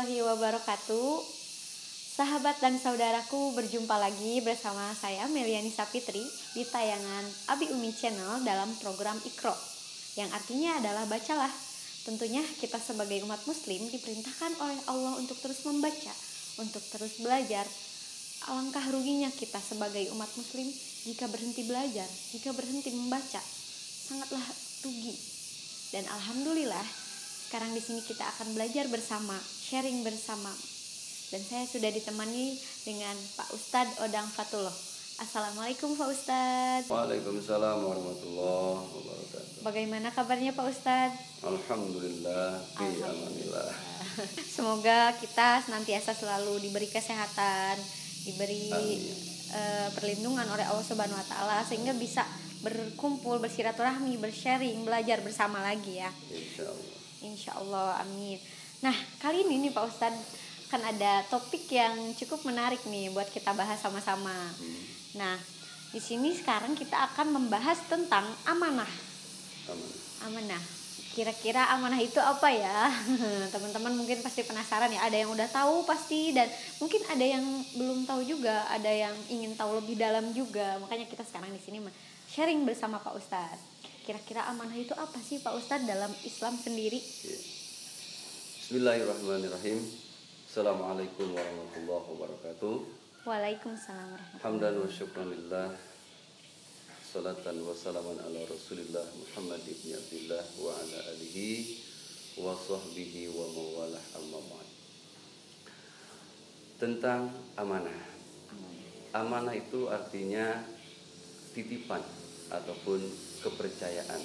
warahmatullahi wabarakatuh. Sahabat dan saudaraku, berjumpa lagi bersama saya Meliani Sapitri di tayangan Abi Umi Channel dalam program Iqra, yang artinya adalah bacalah. Tentunya kita sebagai umat muslim diperintahkan oleh Allah untuk terus membaca, untuk terus belajar. Alangkah ruginya kita sebagai umat muslim jika berhenti belajar, jika berhenti membaca. Sangatlah rugi. Dan alhamdulillah, sekarang di sini kita akan belajar bersama, sharing bersama. Dan saya sudah ditemani dengan Pak Ustadz Odang Fatullah. Assalamualaikum Pak Ustadz. Waalaikumsalam warahmatullahi wabarakatuh. Bagaimana kabarnya Pak Ustadz? Alhamdulillah, bi'amanillah. Semoga kita senantiasa selalu diberi kesehatan, diberi perlindungan oleh Allah Subhanahu wa Ta'ala, sehingga bisa berkumpul, bersilaturahmi, bersharing, belajar bersama lagi ya. Insya Allah, amin. Nah, kali ini nih Pak Ustadz, kan ada topik yang cukup menarik nih buat kita bahas sama-sama. Nah, di sini sekarang kita akan membahas tentang amanah. Amanah. Kira-kira amanah itu apa ya? Teman-teman mungkin pasti penasaran ya. Ada yang udah tahu pasti, dan mungkin ada yang belum tahu juga, ada yang ingin tahu lebih dalam juga. Makanya kita sekarang di sini sharing bersama Pak Ustadz. Kira-kira amanah itu apa sih Pak Ustadz dalam Islam sendiri? Bismillahirrahmanirrahim. Assalamualaikum warahmatullahi wabarakatuh. Waalaikumsalam warahmatullahi wabarakatuh. Hamdan wa syukran lillah, salatan wa salaman ala rasulillah Muhammad ibn Abdillah wa ala alihi wa sahbihi wa mawalah, amma ba'd. Tentang amanah. Amanah itu artinya titipan ataupun kepercayaan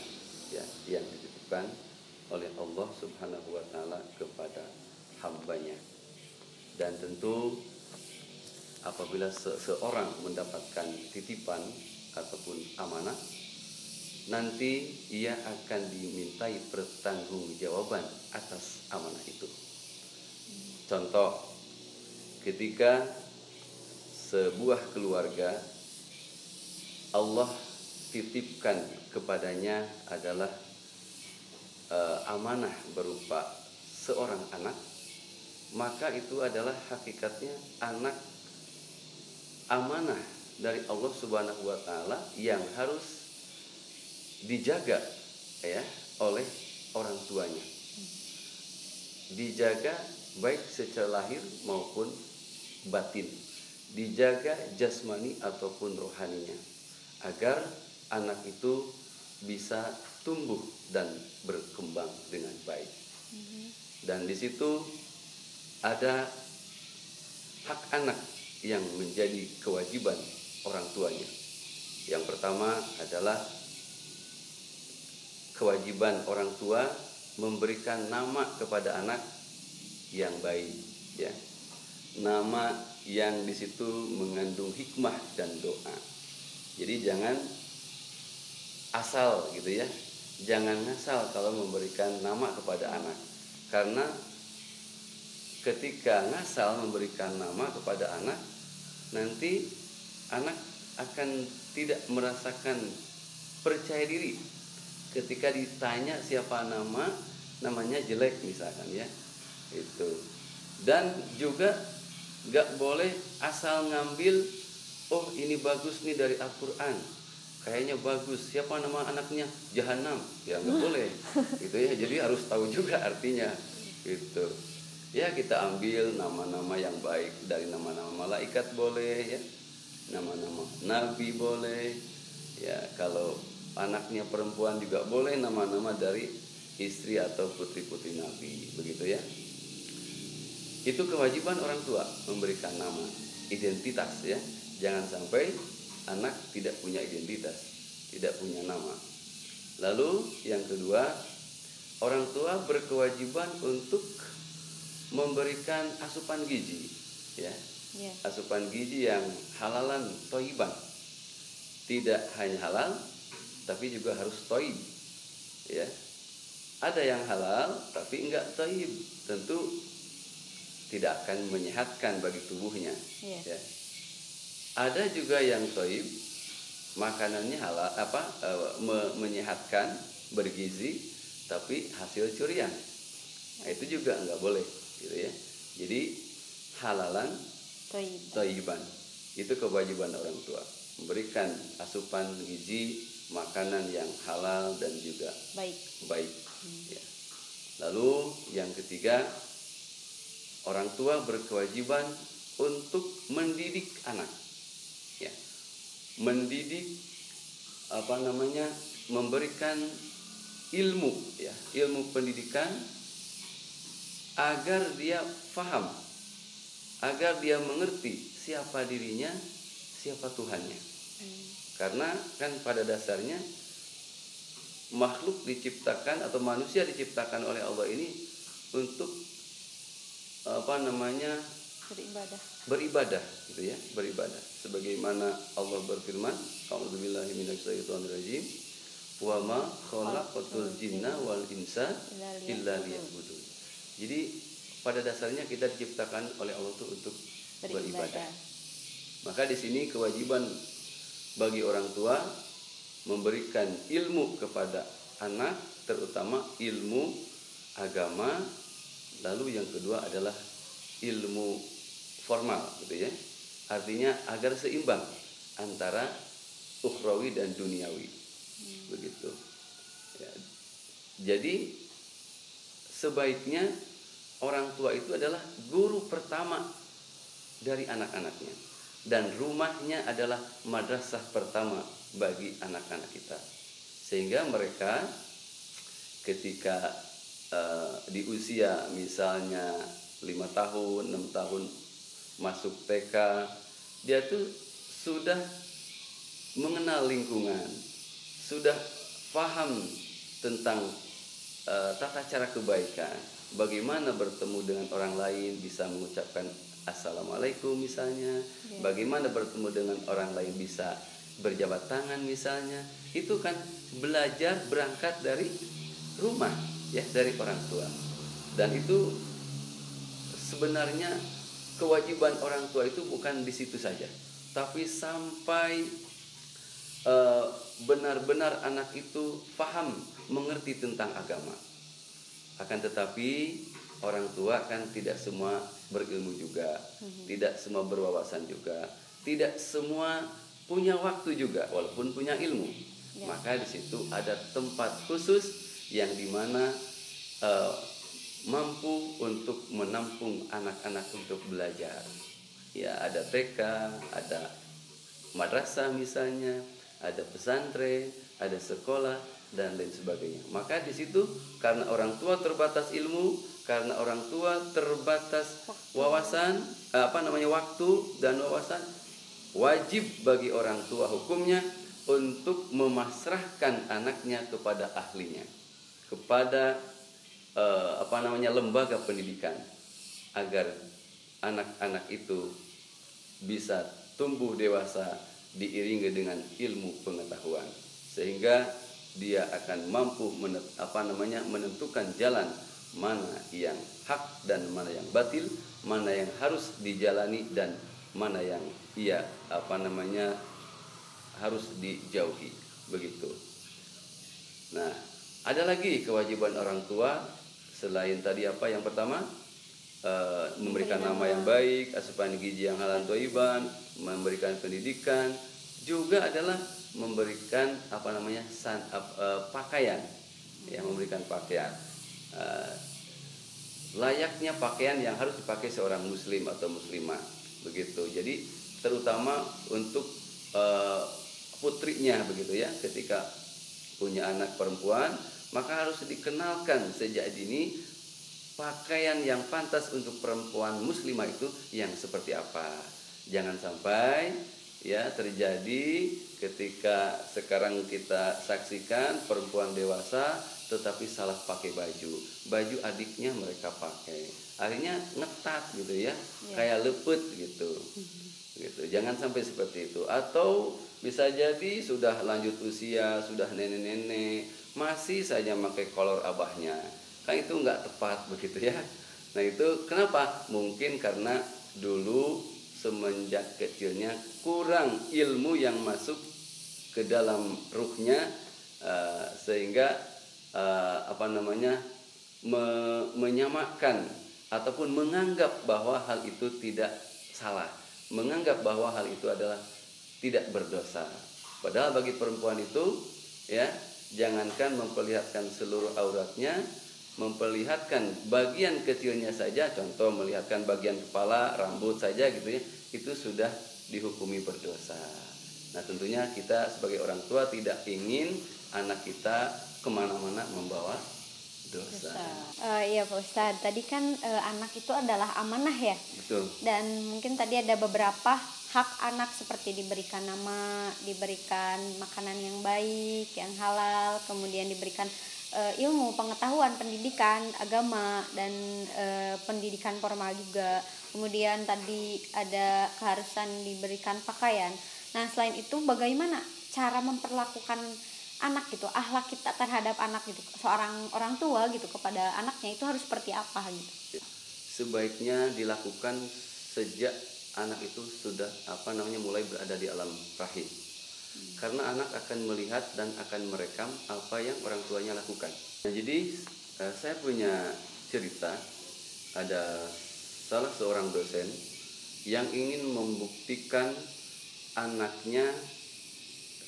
ya, yang dititipkan oleh Allah Subhanahu wa Ta'ala kepada hambanya. Dan tentu apabila seseorang mendapatkan titipan ataupun amanah, nanti ia akan dimintai pertanggungjawaban atas amanah itu. Contoh, ketika sebuah keluarga Allah titipkan kepadanya adalah amanah berupa seorang anak, maka itu adalah hakikatnya anak amanah dari Allah Subhanahu wa Ta'ala yang harus dijaga ya oleh orang tuanya. Dijaga baik secara lahir maupun batin. Dijaga jasmani ataupun rohaninya, agar anak itu bisa tumbuh dan berkembang dengan baik. Dan di situ ada hak anak yang menjadi kewajiban orang tuanya. Yang pertama adalah kewajiban orang tua memberikan nama kepada anak yang baik ya. Nama yang di situ mengandung hikmah dan doa. Jadi jangan asal gitu ya. Jangan ngasal kalau memberikan nama kepada anak. Karena ketika ngasal memberikan nama kepada anak, nanti anak akan tidak merasakan percaya diri. Ketika ditanya siapa namanya jelek misalkan ya, itu. Dan juga gak boleh asal ngambil, oh ini bagus nih dari Al-Quran, kayaknya bagus, siapa nama anaknya? Jahanam, ya gak boleh gitu ya. Jadi harus tahu juga artinya gitu. Ya, kita ambil nama-nama yang baik dari nama-nama malaikat boleh ya, nama-nama nabi boleh ya. Kalau anaknya perempuan juga boleh nama-nama dari istri atau putri-putri nabi, begitu ya. Itu kewajiban orang tua, memberikan nama, identitas ya. Jangan sampai anak tidak punya identitas, tidak punya nama. Lalu yang kedua, orang tua berkewajiban untuk memberikan asupan gizi ya. Asupan gizi yang halalan thayyiban. Tidak hanya halal tapi juga harus thayyib ya. Ada yang halal tapi enggak thayyib, tentu tidak akan menyehatkan bagi tubuhnya ya. Ada juga yang thayyib, makanannya halal menyehatkan, bergizi, tapi hasil curian. Nah, itu juga enggak boleh gitu ya. Jadi halalan thayyiban. Itu kewajiban orang tua, memberikan asupan gizi, makanan yang halal dan juga baik. Ya. Lalu yang ketiga, orang tua berkewajiban untuk mendidik anak. Ya. Mendidik memberikan ilmu, ya, ilmu pendidikan agar dia paham, agar dia mengerti siapa dirinya, siapa Tuhannya. Karena kan pada dasarnya makhluk diciptakan atau manusia diciptakan oleh Allah ini untuk beribadah gitu ya, beribadah. Sebagaimana Allah berfirman, a'udzubillahi minasyaitonirrajim, wa ma khalaqatul jinna wal insa illa liya'budun. Jadi pada dasarnya kita diciptakan oleh Allah itu untuk beribadah. Maka di sini kewajiban bagi orang tua memberikan ilmu kepada anak, terutama ilmu agama. Lalu yang kedua adalah ilmu formal gitu ya. Artinya agar seimbang antara ukhrawi dan duniawi. Begitu. Ya. Jadi sebaiknya orang tua itu adalah guru pertama dari anak-anaknya, dan rumahnya adalah madrasah pertama bagi anak-anak kita. Sehingga mereka ketika di usia misalnya 5 tahun, 6 tahun masuk TK, dia tuh sudah mengenal lingkungan, sudah paham tentang tata cara kebaikan, bagaimana bertemu dengan orang lain, bisa mengucapkan assalamualaikum misalnya, bagaimana bertemu dengan orang lain bisa berjabat tangan misalnya. Itu kan belajar berangkat dari rumah, ya, dari orang tua. Dan itu sebenarnya kewajiban orang tua itu bukan di situ saja, tapi sampai benar-benar anak itu paham, mengerti tentang agama. Akan tetapi orang tua kan tidak semua berilmu juga, tidak semua berwawasan juga, tidak semua punya waktu juga walaupun punya ilmu. Maka di situ ada tempat khusus yang dimana mampu untuk menampung anak-anak untuk belajar. Ya, ada TK, ada madrasah misalnya, ada pesantren, ada sekolah dan lain sebagainya. Maka di situ karena orang tua terbatas ilmu, karena orang tua terbatas wawasan, waktu dan wawasan, wajib bagi orang tua hukumnya untuk memasrahkan anaknya kepada ahlinya, kepada lembaga pendidikan, agar anak-anak itu bisa tumbuh dewasa diiringi dengan ilmu pengetahuan, sehingga dia akan mampu menentukan jalan mana yang hak dan mana yang batil, mana yang harus dijalani dan mana yang harus dijauhi, begitu. Nah, ada lagi kewajiban orang tua selain tadi yang pertama, memberikan nama yang baik, asupan gizi yang halal thayyiban, memberikan pendidikan, juga adalah memberikan pakaian, ya, memberikan pakaian, layaknya pakaian yang harus dipakai seorang muslim atau muslimah, begitu. Jadi terutama untuk putrinya, begitu ya, ketika punya anak perempuan, maka harus dikenalkan sejak dini pakaian yang pantas untuk perempuan muslimah itu yang seperti apa. Jangan sampai ya terjadi ketika sekarang kita saksikan perempuan dewasa tetapi salah pakai baju adiknya mereka pakai, akhirnya ngetat gitu ya, kayak lepet gitu. Jangan sampai seperti itu. Atau bisa jadi sudah lanjut usia, sudah nenek-nenek, masih saja pakai kolor abahnya, kan itu nggak tepat, begitu ya. Nah itu kenapa? Mungkin karena dulu semenjak kecilnya kurang ilmu yang masuk ke dalam ruhnya, sehingga menyamakan ataupun menganggap bahwa hal itu tidak salah, menganggap bahwa hal itu adalah tidak berdosa. Padahal bagi perempuan itu, ya, jangankan memperlihatkan seluruh auratnya, memperlihatkan bagian kecilnya saja, contoh melihatkan bagian kepala, rambut saja gitu ya, itu sudah dihukumi berdosa. Nah tentunya kita sebagai orang tua tidak ingin anak kita kemana-mana membawa dosa. Iya Pak Ustadz, tadi kan anak itu adalah amanah ya. Betul. Dan mungkin tadi ada beberapa hak anak seperti diberikan nama, diberikan makanan yang baik, yang halal, kemudian diberikan ilmu, pengetahuan, pendidikan, agama, dan pendidikan formal juga. Kemudian tadi ada keharusan diberikan pakaian. Nah selain itu bagaimana cara memperlakukan anak gitu, akhlak kita terhadap anak gitu, seorang orang tua gitu kepada anaknya itu harus seperti apa gitu? Sebaiknya dilakukan sejak anak itu sudah mulai berada di alam rahim. Karena anak akan melihat dan akan merekam apa yang orang tuanya lakukan. Nah, jadi saya punya cerita, ada salah seorang dosen yang ingin membuktikan anaknya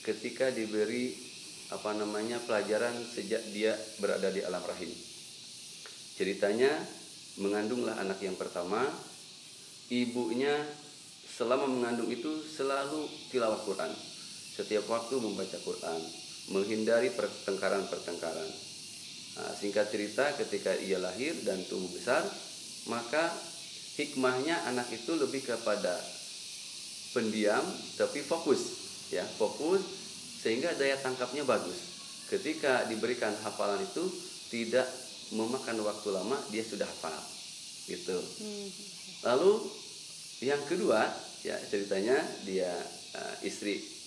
ketika diberi pelajaran sejak dia berada di alam rahim. Ceritanya, mengandunglah anak yang pertama, ibunya selama mengandung itu selalu tilawah Quran. Setiap waktu membaca Quran, menghindari pertengkaran-pertengkaran. Nah, singkat cerita, ketika ia lahir dan tumbuh besar, maka hikmahnya anak itu lebih kepada pendiam tapi fokus, ya, fokus sehingga daya tangkapnya bagus. Ketika diberikan hafalan itu tidak memakan waktu lama, dia sudah hafal, gitu. Lalu yang kedua, ya ceritanya dia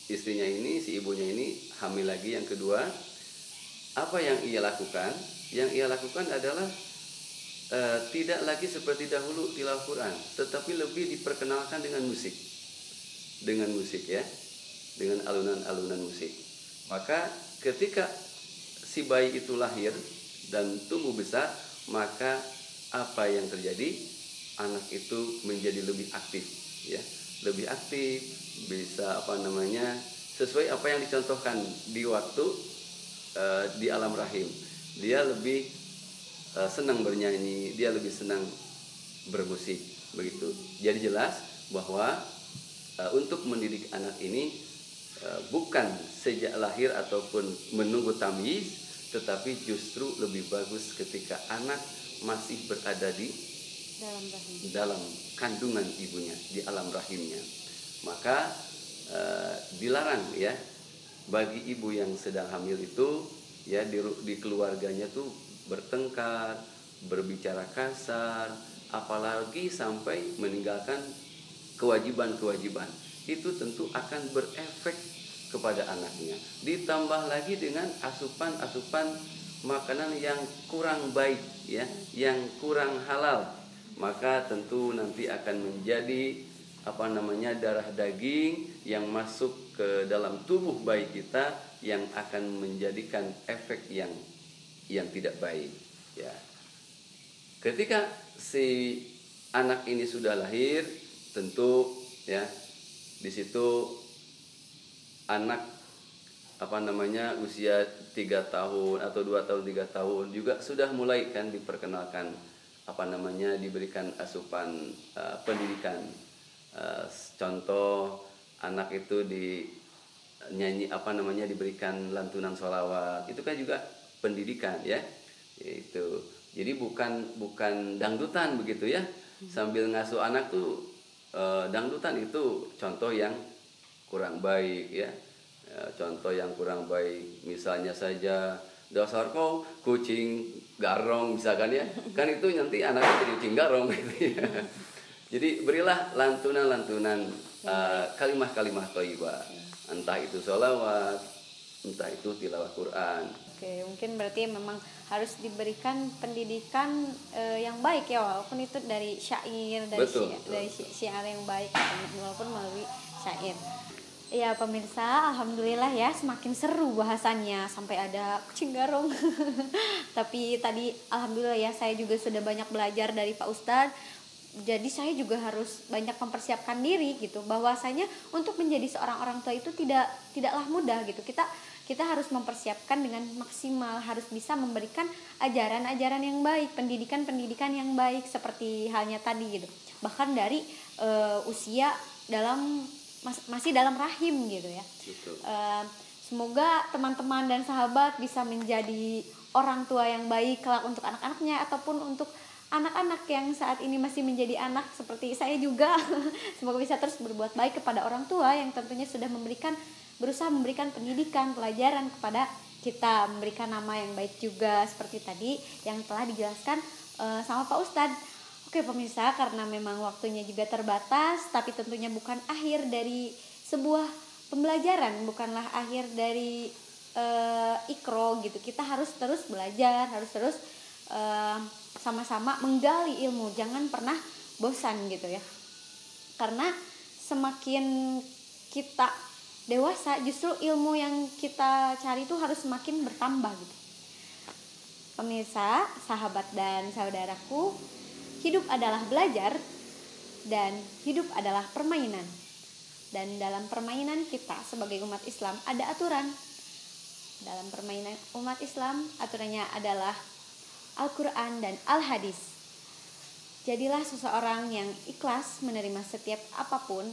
istrinya ini, si ibunya ini hamil lagi yang kedua. Apa yang ia lakukan? Yang ia lakukan adalah tidak lagi seperti dahulu tilawah Quran, tetapi lebih diperkenalkan dengan musik ya, dengan alunan-alunan musik. Maka ketika si bayi itu lahir dan tumbuh besar, maka apa yang terjadi? Anak itu menjadi lebih aktif, ya, lebih aktif, bisa sesuai apa yang dicontohkan di waktu di alam rahim. Dia lebih senang bernyanyi, dia lebih senang bermusik, begitu. Jadi jelas bahwa untuk mendidik anak ini bukan sejak lahir ataupun menunggu tamyiz, tetapi justru lebih bagus ketika anak masih berada di dalam kandungan ibunya, di alam rahimnya. Maka dilarang ya bagi ibu yang sedang hamil itu, ya, di keluarganya tuh bertengkar, berbicara kasar, apalagi sampai meninggalkan kewajiban-kewajiban. Itu tentu akan berefek kepada anaknya. Ditambah lagi dengan asupan-asupan makanan yang kurang baik, ya, yang kurang halal, maka tentu nanti akan menjadi darah daging yang masuk ke dalam tubuh bayi kita, yang akan menjadikan efek yang tidak baik, ya. Ketika si anak ini sudah lahir, tentu ya di situ anak usia 3 tahun atau 2 tahun 3 tahun juga sudah mulai kan diperkenalkan diberikan asupan pendidikan. Contoh anak itu diberikan lantunan sholawat, itu kan juga pendidikan, ya, itu. Jadi bukan dangdutan begitu ya, sambil ngasuh anak tuh dangdutan, itu contoh yang kurang baik, ya. Contoh yang kurang baik misalnya saja, dasar kau kucing garong misalkan, ya, kan itu nanti anaknya jadi kucing garong gitu, ya. Jadi berilah lantunan-lantunan kalimah-kalimah thayyibah, entah itu sholawat, entah itu tilawah Quran. Oke, mungkin berarti memang harus diberikan pendidikan yang baik ya, walaupun itu dari syair, dari syiar yang baik, walaupun melalui syair. Ya pemirsa, alhamdulillah ya semakin seru bahasannya sampai ada kucing garong. Tapi tadi alhamdulillah ya saya juga sudah banyak belajar dari Pak Ustadz. Jadi saya juga harus banyak mempersiapkan diri gitu, bahwasanya untuk menjadi seorang orang tua itu tidaklah mudah gitu. Kita harus mempersiapkan dengan maksimal, harus bisa memberikan ajaran-ajaran yang baik, pendidikan-pendidikan yang baik seperti halnya tadi gitu. Bahkan dari usia dalam masih dalam rahim gitu ya. Semoga teman-teman dan sahabat bisa menjadi orang tua yang baik kelak untuk anak-anaknya ataupun untuk anak-anak yang saat ini masih menjadi anak seperti saya juga. Semoga bisa terus berbuat baik kepada orang tua yang tentunya sudah berusaha memberikan pendidikan, pelajaran kepada kita, memberikan nama yang baik juga seperti tadi yang telah dijelaskan sama Pak Ustadz. Oke pemirsa, karena memang waktunya juga terbatas, tapi tentunya bukan akhir dari sebuah pembelajaran, bukanlah akhir dari ikro gitu. Kita harus terus belajar, harus terus sama-sama menggali ilmu, jangan pernah bosan gitu ya. Karena semakin kita dewasa, justru ilmu yang kita cari itu harus semakin bertambah gitu. Pemirsa, sahabat dan saudaraku, hidup adalah belajar dan hidup adalah permainan. Dan dalam permainan kita sebagai umat Islam ada aturan. Dalam permainan umat Islam aturannya adalah Al-Quran dan Al-Hadis. Jadilah seseorang yang ikhlas menerima setiap apapun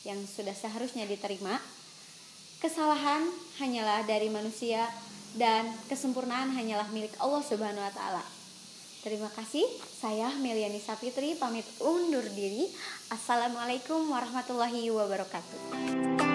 yang sudah seharusnya diterima. Kesalahan hanyalah dari manusia dan kesempurnaan hanyalah milik Allah Subhanahu wa taala. Terima kasih, saya Meliani Sapitri pamit undur diri. Assalamualaikum warahmatullahi wabarakatuh.